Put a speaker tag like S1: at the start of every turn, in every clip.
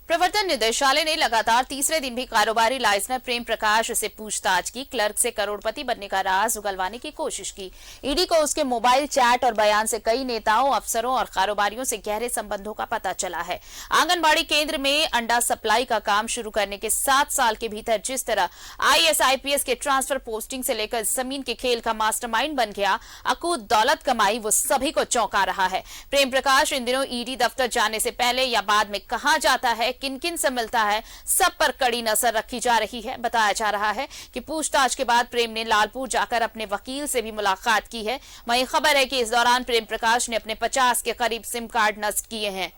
S1: प्रवर्तन निदेशालय ने लगातार तीसरे दिन भी कारोबारी लाइसेंसर प्रेम प्रकाश से पूछताछ की। क्लर्क से करोड़पति बनने का राज उगलवाने की कोशिश की। ईडी को उसके मोबाइल चैट और बयान से कई नेताओं, अफसरों और कारोबारियों से गहरे संबंधों का पता चला है। आंगनबाड़ी केंद्र में अंडा सप्लाई का काम शुरू करने के 7 साल के भीतर जिस तरह IAS IPS के ट्रांसफर पोस्टिंग से लेकर जमीन के खेल का मास्टरमाइंड बन गया, अकूत दौलत कमाई, वो सभी को चौंका रहा है। प्रेम प्रकाश इन दिनों ईडी दफ्तर जाने से पहले या बाद में कहां जाता है, किन किन से मिलता है, सब पर कड़ी नजर रखी जा रही है। बताया जा रहा है कि पूछताछ के बाद प्रेम ने लालपुर जाकर अपने वकील से भी मुलाकात की है। वहीं खबर है कि इस दौरान प्रेम प्रकाश ने अपने 50 के करीब सिम कार्ड नष्ट किए हैं।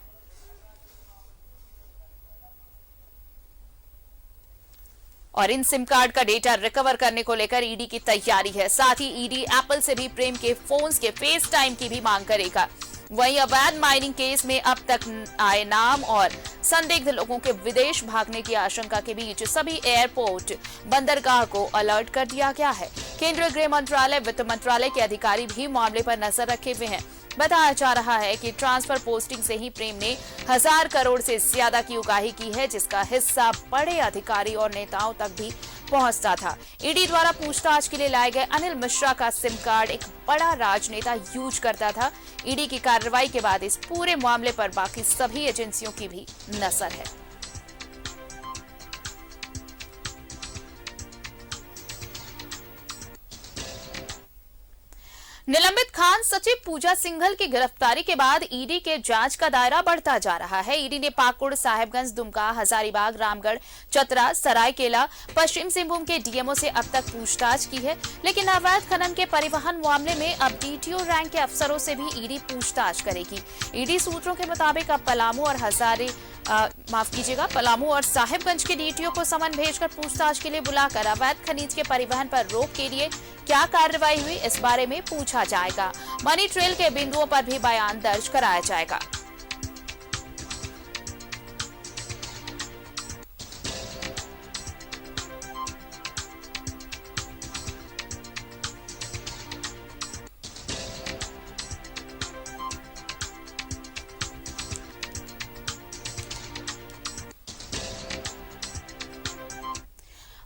S1: और इन सिम कार्ड का डेटा रिकवर करने को लेकर ईडी की तैयारी है। साथ ही ईडी एप्पल से भी प्रेम के फोन्स के फेस टाइम की भी मांग करेगा। वहीं अवैध माइनिंग केस में अब तक आए नाम और संदिग्ध लोगों के विदेश भागने की आशंका के बीच सभी एयरपोर्ट, बंदरगाह को अलर्ट कर दिया गया है। केंद्रीय गृह मंत्रालय, वित्त मंत्रालय के अधिकारी भी मामले पर नजर रखे हुए हैं। बताया जा रहा है कि ट्रांसफर पोस्टिंग से ही प्रेम ने 1000 करोड़ से ज्यादा की उगाही की है, जिसका हिस्सा बड़े अधिकारी और नेताओं तक भी पहुंचता था। ईडी द्वारा पूछताछ के लिए लाए गए अनिल मिश्रा का सिम कार्ड एक बड़ा राजनेता यूज करता था। ईडी की कार्रवाई के बाद इस पूरे मामले पर बाकी सभी एजेंसियों की भी नजर है। निलंबित खान सचिव पूजा सिंघल की गिरफ्तारी के बाद ईडी के जांच का दायरा बढ़ता जा रहा है। ईडी ने पाकुड़, साहेबगंज, दुमका, हजारीबाग, रामगढ़, चतरा, सरायकेला, पश्चिम सिंहभूम के डीएमओ से अब तक पूछताछ की है। लेकिन अवैध खनन के परिवहन मामले में अब डीटीओ रैंक के अफसरों से भी ईडी पूछताछ करेगी। ईडी सूत्रों के मुताबिक अब पलामू और साहेबगंज के डीटीओ को समन भेजकर पूछताछ के लिए बुलाकर अवैध खनिज के परिवहन पर रोक के लिए क्या कार्रवाई हुई, इस बारे में पूछा जाएगा। मनी ट्रेल के बिंदुओं पर भी बयान दर्ज कराया जाएगा।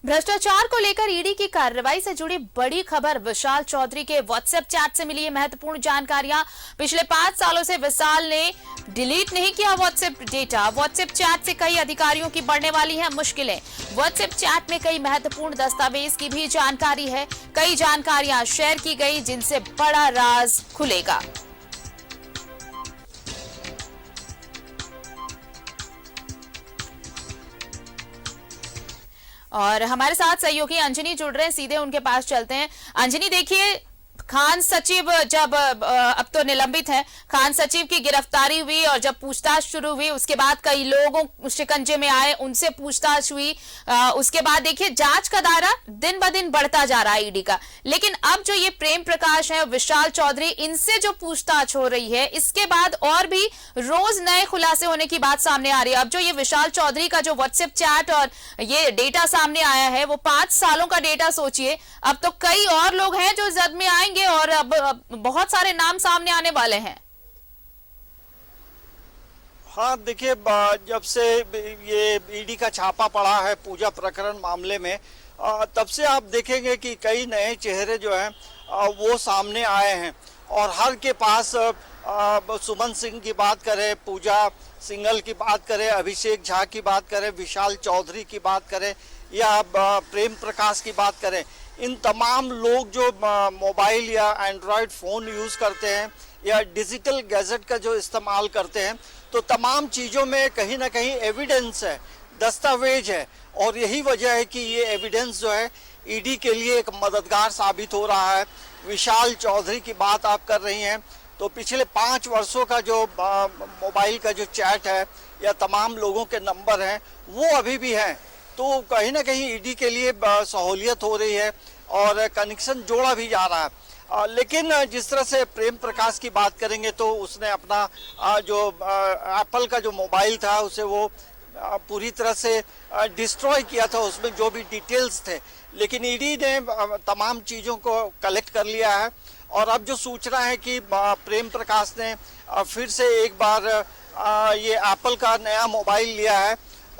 S1: भ्रष्टाचार को लेकर ईडी की कार्रवाई से जुड़ी बड़ी खबर। विशाल चौधरी के व्हाट्सएप चैट से मिली है महत्वपूर्ण जानकारियां। पिछले 5 सालों से विशाल ने डिलीट नहीं किया व्हाट्सएप डेटा। व्हाट्सएप चैट से कई अधिकारियों की बढ़ने वाली है मुश्किलें। व्हाट्सएप चैट में कई महत्वपूर्ण दस्तावेज की भी जानकारी है। कई जानकारियां शेयर की गई जिनसे बड़ा राज खुलेगा। और हमारे साथ सहयोगी अंजनी जुड़ रहे हैं, सीधे उनके पास चलते हैं। अंजनी, देखिए, खान सचिव जब अब तो निलंबित है, खान सचिव की गिरफ्तारी हुई और जब पूछताछ शुरू हुई उसके बाद कई लोगों शिकंजे में आए, उनसे पूछताछ हुई। उसके बाद देखिए जांच का दायरा दिन ब दिन बढ़ता जा रहा है ईडी का। लेकिन अब जो ये प्रेम प्रकाश है, विशाल चौधरी, इनसे जो पूछताछ हो रही है, इसके बाद और भी रोज नए खुलासे होने की बात सामने आ रही है। अब जो ये विशाल चौधरी का जो व्हाट्सएप चैट और ये डेटा सामने आया है, वो 5 सालों का डेटा सोचिए। अब तो कई और लोग हैं जो जद में आएंगे और अब बहुत सारे नाम सामने आने वाले हैं।
S2: हाँ, देखिए, जब से ये ईडी का छापा पड़ा है पूजा प्रकरण मामले में, तब से आप देखेंगे कि कई नए चेहरे जो हैं वो सामने आए हैं। और हर के पास सुमन सिंह की बात करें, पूजा सिंघल की बात करें, अभिषेक झा की बात करें, विशाल चौधरी की बात करें या प्रेम प्रकाश की बात करें, इन तमाम लोग जो मोबाइल या एंड्रॉयड फ़ोन यूज़ करते हैं या डिजिटल गैजेट का जो इस्तेमाल करते हैं, तो तमाम चीज़ों में कहीं ना कहीं एविडेंस है, दस्तावेज है। और यही वजह है कि ये एविडेंस जो है ईडी के लिए एक मददगार साबित हो रहा है। विशाल चौधरी की बात आप कर रही हैं, तो पिछले 5 वर्षों का जो मोबाइल का जो चैट है या तमाम लोगों के नंबर हैं वो अभी भी हैं। तो कहीं ना कहीं ईडी के लिए सहूलियत हो रही है और कनेक्शन जोड़ा भी जा रहा है। लेकिन जिस तरह से प्रेम प्रकाश की बात करेंगे तो उसने अपना जो एप्पल का जो मोबाइल था उसे वो पूरी तरह से डिस्ट्रॉय किया था, उसमें जो भी डिटेल्स थे। लेकिन ईडी ने तमाम चीज़ों को कलेक्ट कर लिया है और अब जो सूचना है कि प्रेम प्रकाश ने फिर से एक बार ये एप्पल का नया मोबाइल लिया है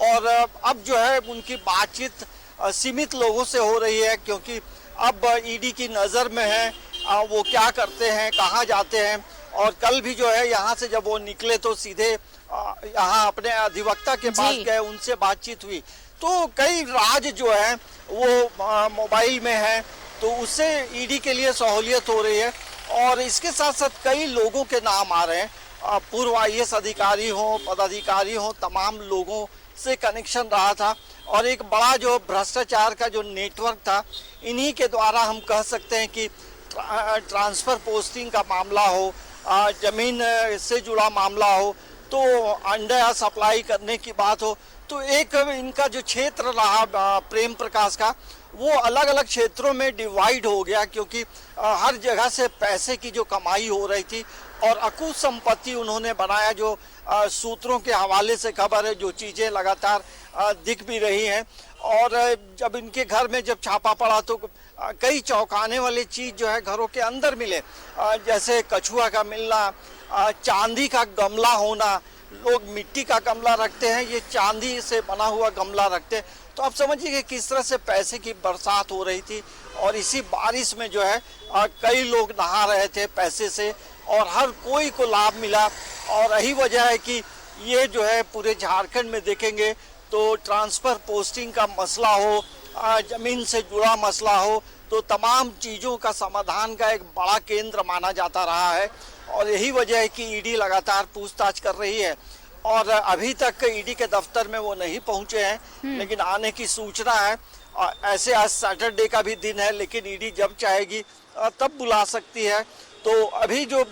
S2: और अब जो है उनकी बातचीत सीमित लोगों से हो रही है, क्योंकि अब ईडी की नज़र में है वो क्या करते हैं, कहाँ जाते हैं। और कल भी जो है यहाँ से जब वो निकले तो सीधे यहाँ अपने अधिवक्ता के पास गए, उनसे बातचीत हुई। तो कई राज जो है वो मोबाइल में है, तो उससे ईडी के लिए सहूलियत हो रही है। और इसके साथ साथ कई लोगों के नाम आ रहे हैं, पूर्व IAS अधिकारी हो, पदाधिकारी हो, तमाम लोगों से कनेक्शन रहा था। और एक बड़ा जो भ्रष्टाचार का जो नेटवर्क था, इन्हीं के द्वारा हम कह सकते हैं कि ट्रांसफ़र पोस्टिंग का मामला हो, जमीन से जुड़ा मामला हो, तो अंडा सप्लाई करने की बात हो, तो एक इनका जो क्षेत्र रहा प्रेम प्रकाश का, वो अलग अलग क्षेत्रों में डिवाइड हो गया, क्योंकि हर जगह से पैसे की जो कमाई हो रही थी और अकुत संपत्ति उन्होंने बनाया, जो सूत्रों के हवाले से खबर है, जो चीज़ें लगातार दिख भी रही हैं। और जब इनके घर में जब छापा पड़ा तो कई चौंकाने वाली चीज़ जो है घरों के अंदर मिले, जैसे कछुआ का मिलना, चांदी का गमला होना। लोग मिट्टी का गमला रखते हैं, ये चांदी से बना हुआ गमला रखते हैं। तो आप समझिए कि किस तरह से पैसे की बरसात हो रही थी। और इसी बारिश में जो है कई लोग नहा रहे थे पैसे से, और हर कोई को लाभ मिला। और यही वजह है कि ये जो है पूरे झारखंड में देखेंगे तो ट्रांसफ़र पोस्टिंग का मसला हो, ज़मीन से जुड़ा मसला हो, तो तमाम चीज़ों का समाधान का एक बड़ा केंद्र माना जाता रहा है। और यही वजह है कि ईडी लगातार पूछताछ कर रही है। और अभी तक ईडी के दफ्तर में वो नहीं पहुंचे हैं, लेकिन आने की सूचना है। ऐसे आज सैटरडे का भी दिन है, लेकिन ईडी जब चाहेगी तब बुला सकती है। तो अभी जो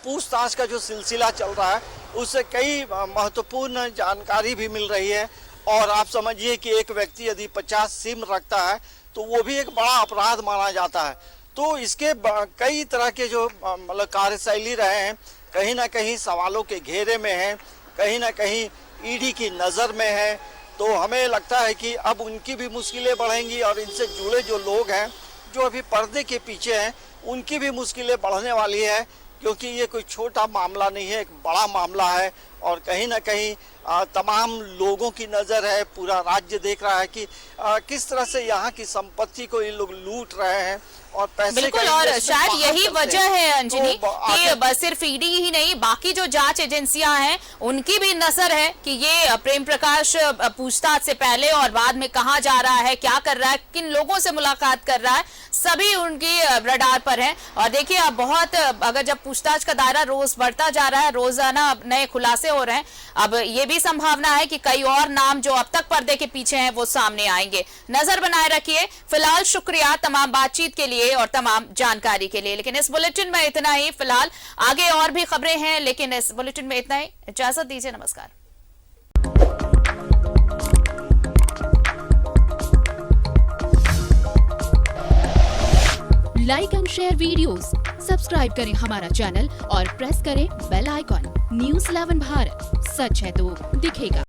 S2: पूछताछ का जो सिलसिला चल रहा है, उससे कई महत्वपूर्ण जानकारी भी मिल रही है। और आप समझिए कि एक व्यक्ति यदि 50 सिम रखता है तो वो भी एक बड़ा अपराध माना जाता है। तो इसके कई तरह के जो मतलब कार्यशैली रहे हैं, कहीं ना कहीं सवालों के घेरे में है, कहीं ना कहीं ईडी की नज़र में है। तो हमें लगता है कि अब उनकी भी मुश्किलें बढ़ेंगी, और इनसे जुड़े जो लोग हैं जो अभी पर्दे के पीछे हैं, उनकी भी मुश्किलें बढ़ने वाली है, क्योंकि ये कोई छोटा मामला नहीं है, एक बड़ा मामला है। और कहीं ना कहीं तमाम लोगों की नज़र है, पूरा राज्य देख रहा है कि किस तरह से यहाँ की संपत्ति को ये लोग लूट रहे हैं और पैसे।
S1: बिल्कुल, और शायद यही वजह है अंजनी कि बस सिर्फ ईडी ही नहीं, बाकी जो जांच एजेंसियां हैं उनकी भी नजर है कि ये प्रेम प्रकाश पूछताछ से पहले और बाद में कहाँ जा रहा है, क्या कर रहा है, किन लोगों से मुलाकात कर रहा है, सभी उनकी रडार पर है। और देखिए अब बहुत, अगर जब पूछताछ का दायरा रोज बढ़ता जा रहा है, रोजाना नए खुलासे हो रहे हैं, अब ये भी संभावना है कि कई और नाम जो अब तक पर्दे के पीछे हैं वो सामने आएंगे। नजर बनाए रखिए। फिलहाल शुक्रिया तमाम बातचीत के लिए और तमाम जानकारी के लिए। लेकिन इस बुलेटिन में इतना ही। फिलहाल आगे और भी खबरें हैं, लेकिन इस बुलेटिन में इतना ही। इजाजत दीजिए, नमस्कार।
S3: Like and share videos, subscribe करें हमारा चैनल और प्रेस करें बेल आइकॉन। News 11 भारत, सच है तो दिखेगा।